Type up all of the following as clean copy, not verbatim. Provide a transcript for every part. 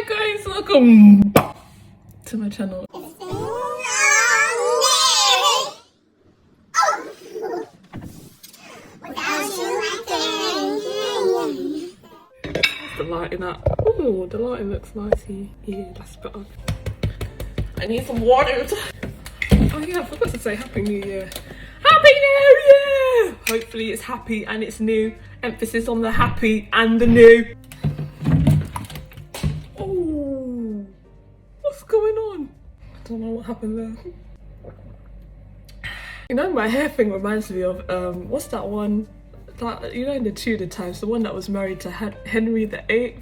Hi guys, welcome to my channel. The lighting up. Oh, the lighting looks nice here. Yeah, that's better. I need some water. Oh yeah, I forgot to say Happy New Year. Happy New Year! Hopefully it's happy and it's new. Emphasis on the happy and the new. Oh, what's going on? I don't know what happened there. You know, my hair thing reminds me of, what's that one? That, you know, in the Tudor times, the one that was married to Henry VIII?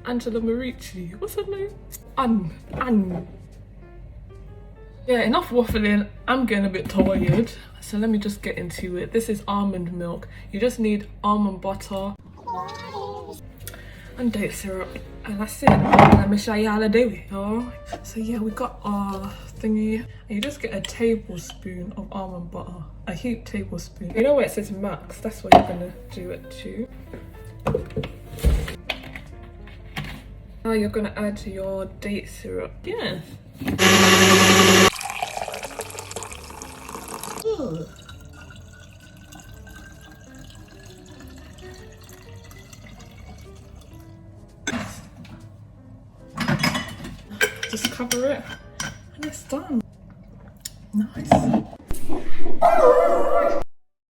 Angela Merici. What's her name? Anne. Yeah, enough waffling. I'm getting a bit tired. So let me just get into it. This is almond milk. You just need almond butter and date syrup. And that's it. Let me show you how to do it, alright? So yeah, we got our thingy. And you just get a tablespoon of almond butter. A heaped tablespoon. You know where it says max? That's what you're gonna do it to. Now you're gonna add your date syrup. Yeah. Ooh. Just cover it and it's done. Nice.